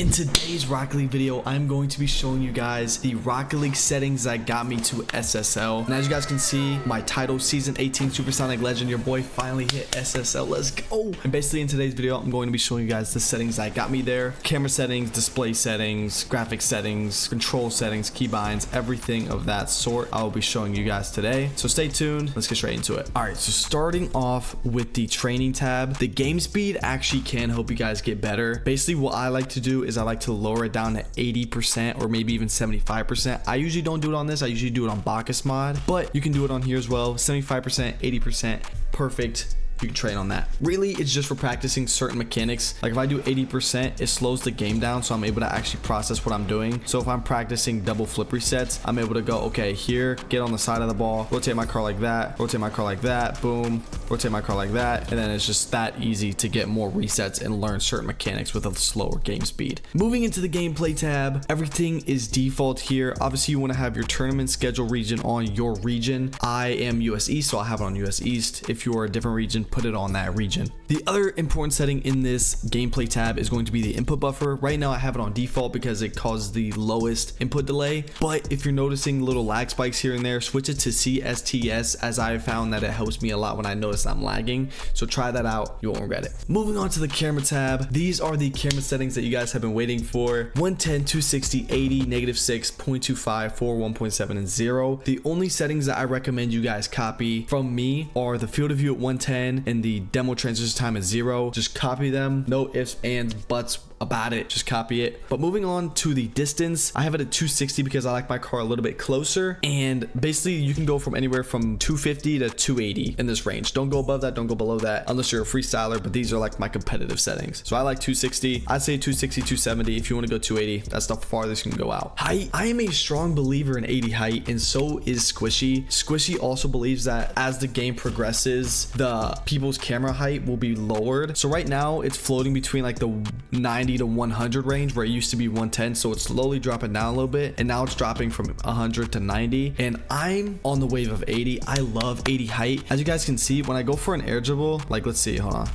In today's Rocket League video, I'm going to be showing you guys the Rocket League settings that got me to SSL. And as you guys can see, my title, Season 18 Supersonic Legend, your boy finally hit SSL. Let's go. And basically in today's video, I'm going to be showing you guys the settings that got me there. Camera settings, display settings, graphic settings, control settings, keybinds, everything of that sort I will be showing you guys today. So stay tuned. Let's get straight into it. All right, so starting off with the training tab, the game speed actually can help you guys get better. Basically what I like to do is I like to lower it down to 80% or maybe even 75%. I usually don't do it on this. I usually do it on Bacchus mod, but you can do it on here as well. 75%, 80%, perfect. You can train on that. Really, it's just for practicing certain mechanics. Like if I do 80%, it slows the game down, so I'm able to actually process what I'm doing. So if I'm practicing double flip resets, I'm able to go, okay, here, get on the side of the ball, rotate my car like that, rotate my car like that, boom, rotate my car like that, and then it's just that easy to get more resets and learn certain mechanics with a slower game speed. Moving into the gameplay tab, everything is default here. Obviously, you want to have your tournament schedule region on your region. I am US East, so I have it on US East. If you are a different region, put it on that region. The other important setting in this gameplay tab is going to be the input buffer. Right now I have it on default because it causes the lowest input delay, but if you're noticing little lag spikes here and there, switch it to CSTS, as I have found that it helps me a lot when I notice I'm lagging. So try that out, you won't regret it. Moving on to the camera tab, these are the camera settings that you guys have been waiting for: 110, 260, 80, -6, 0.25, 4, 1.7, and 0. The only settings that I recommend you guys copy from me are the field of view at 110 and the demo transition time at 0. Just copy them, no ifs, ands, buts about it, just copy it. But moving on to the distance, I have it at 260 because I like my car a little bit closer, and basically you can go from anywhere from 250 to 280 in this range. Don't go above that, don't go below that unless you're a freestyler, but these are like my competitive settings. So I like 260. I'd say 260, 270. If you want to go 280, that's the farthest you can go out. Height, I am a strong believer in 80 height, and so is Squishy. Squishy also believes that as the game progresses, the people's camera height will be lowered. So right now it's floating between like the 90 to 100 range, where it used to be 110, so it's slowly dropping down a little bit, and now it's dropping from 100 to 90, and I'm on the wave of 80. I love 80 height. As you guys can see, when I go for an air dribble, like let's see, hold on,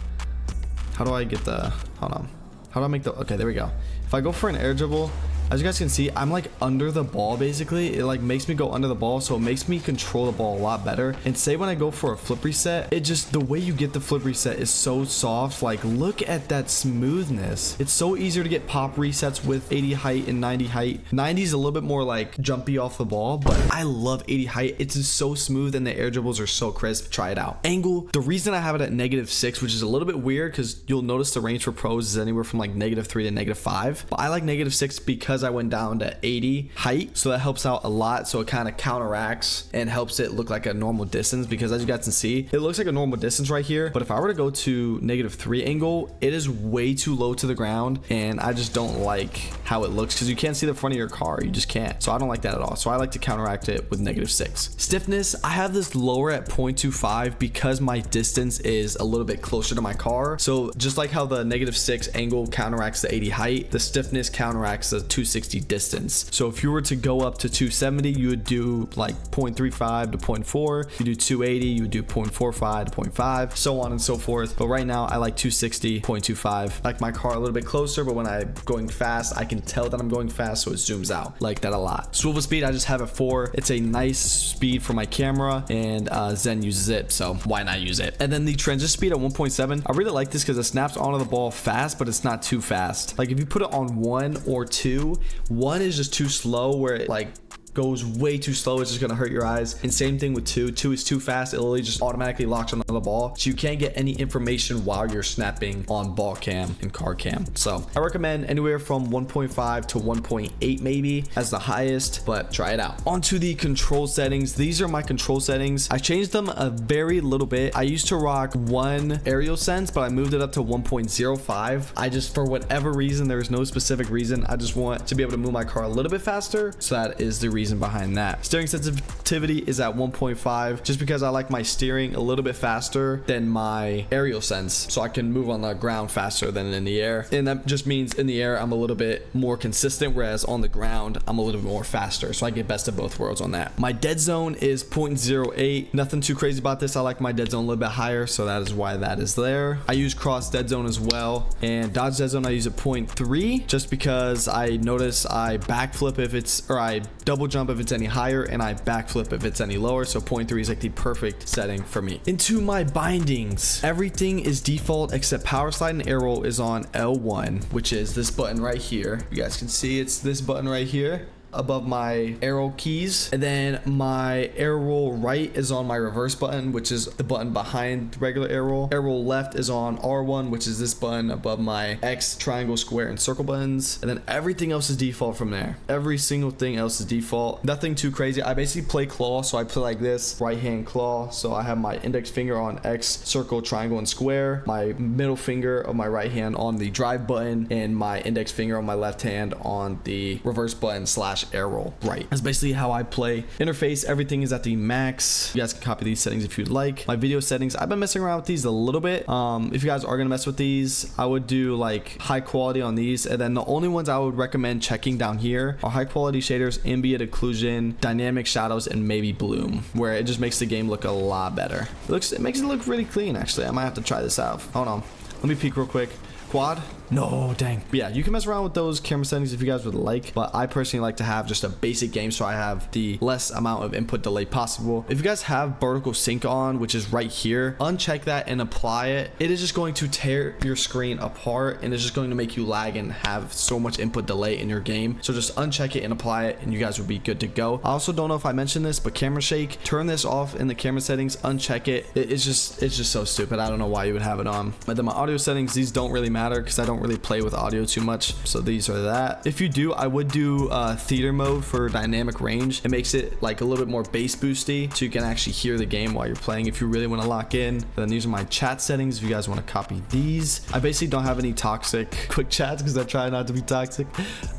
how do I get the, hold on, how do I make the, okay, there we go. If I go for an air dribble, as you guys can see, I'm like under the ball. Basically, it like makes me go under the ball, so it makes me control the ball a lot better. And say when I go for a flip reset, it just, the way you get the flip reset is so soft. Like look at that smoothness. It's so easier to get pop resets with 80 height and 90 height. 90 is a little bit more like jumpy off the ball, but I love 80 height. It's just so smooth and the air dribbles are so crisp. Try it out. Angle, the reason I have it at -6, which is a little bit weird because you'll notice the range for pros is anywhere from like -3 to -5, but I like -6 because I went down to 80 height, so that helps out a lot. So it kind of counteracts and helps it look like a normal distance, because as you guys can see, it looks like a normal distance right here, but if I were to go to -3 angle, it is way too low to the ground, and I just don't like how it looks because you can't see the front of your car. You just can't. So I don't like that at all. So I like to counteract it with -6. Stiffness, I have this lower at 0.25 because my distance is a little bit closer to my car. So just like how the -6 angle counteracts the 80 height, the stiffness counteracts the 260 distance. So if you were to go up to 270, you would do like 0.35 to 0.4. You do 280, you would do 0.45 to 0.5, so on and so forth. But right now I like 260, 0.25. I like my car a little bit closer, but when I'm going fast, I can tell that I'm going fast, so it zooms out. Like that a lot. Swivel speed, I just have it 4. It's a nice speed for my camera, and Zen uses it, so why not use it? And then the transition speed at 1.7, I really like this because it snaps onto the ball fast, but it's not too fast. Like if you put it on 1 or 2, 1 is just too slow, where it like goes way too slow, it's just gonna hurt your eyes. And same thing with 2 is too fast, it literally just automatically locks onto the ball, so you can't get any information while you're snapping on ball cam and car cam. So I recommend anywhere from 1.5 to 1.8 maybe as the highest, but try it out. Onto the control settings, these are my control settings. I changed them a very little bit. I used to rock 1 aerial sense, but I moved it up to 1.05. I just, for whatever reason, there is no specific reason, I just want to be able to move my car a little bit faster, so that is the reason reason behind that. Steering sensitivity is at 1.5 just because I like my steering a little bit faster than my aerial sense, so I can move on the ground faster than in the air. And that just means in the air I'm a little bit more consistent, whereas on the ground I'm a little bit more faster, so I get best of both worlds on that. My dead zone is 0.08. Nothing too crazy about this. I like my dead zone a little bit higher, so that is why that is there. I use cross dead zone as well, and dodge dead zone I use at 0.3 just because I notice I backflip if it's, or I double jump if it's any higher, and I backflip if it's any lower, so 0.3 is like the perfect setting for me. Into my bindings, everything is default except power slide and arrow is on L1, which is this button right here. You guys can see it's this button right here above my arrow keys, and then my arrow right is on my reverse button, which is the button behind the regular arrow. Arrow left is on R1, which is this button above my X, triangle, square, and circle buttons, and then everything else is default from there. Every single thing else is default. Nothing too crazy. I basically play claw, so I play like this, right hand claw, so I have my index finger on X, circle, triangle, and square, my middle finger of my right hand on the drive button, and my index finger on my left hand on the reverse button slash arrow right. That's basically how I play. Interface, everything is at the max. You guys can copy these settings if you'd like. My video settings, I've been messing around with these a little bit. If you guys are gonna mess with these, I would do like high quality on these, and then the only ones I would recommend checking down here are high quality shaders, ambient occlusion, dynamic shadows, and maybe bloom, where it just makes the game look a lot better. It makes it look really clean. Actually, I might have to try this out. Hold on, let me peek real quick. Quad? No, dang. But yeah, you can mess around with those camera settings if you guys would like, but I personally like to have just a basic game so I have the less amount of input delay possible. If you guys have vertical sync on, which is right here, uncheck that and apply it. It is just going to tear your screen apart, and it's just going to make you lag and have so much input delay in your game. So just uncheck it and apply it, and you guys will be good to go. I also don't know if I mentioned this, but camera shake, turn this off in the camera settings, uncheck it. It's just so stupid. I don't know why you would have it on. But then my audio settings, these don't really matter because I don't really play with audio too much, so these are that. If you do, I would do theater mode for dynamic range. It makes it like a little bit more bass boosty, so you can actually hear the game while you're playing if you really want to lock in. And then these are my chat settings if you guys want to copy these. I basically don't have any toxic quick chats because I try not to be toxic,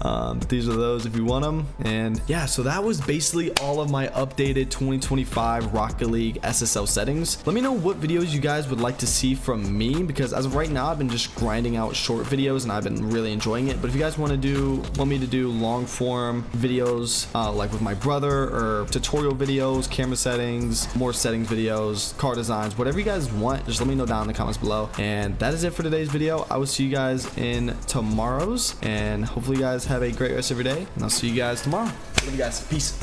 but these are those if you want them. And yeah, so that was basically all of my updated 2025 Rocket League SSL settings. Let me know what videos you guys would like to see from me, because as of right now I've been just grinding out short videos and I've been really enjoying it. But if you guys want me to do long form videos like with my brother, or tutorial videos, camera settings, more settings videos, car designs, whatever you guys want, just let me know down in the comments below. And that is it for today's video. I will see you guys in tomorrow's, and hopefully you guys have a great rest of your day, and I'll see you guys tomorrow. Love you guys. Peace.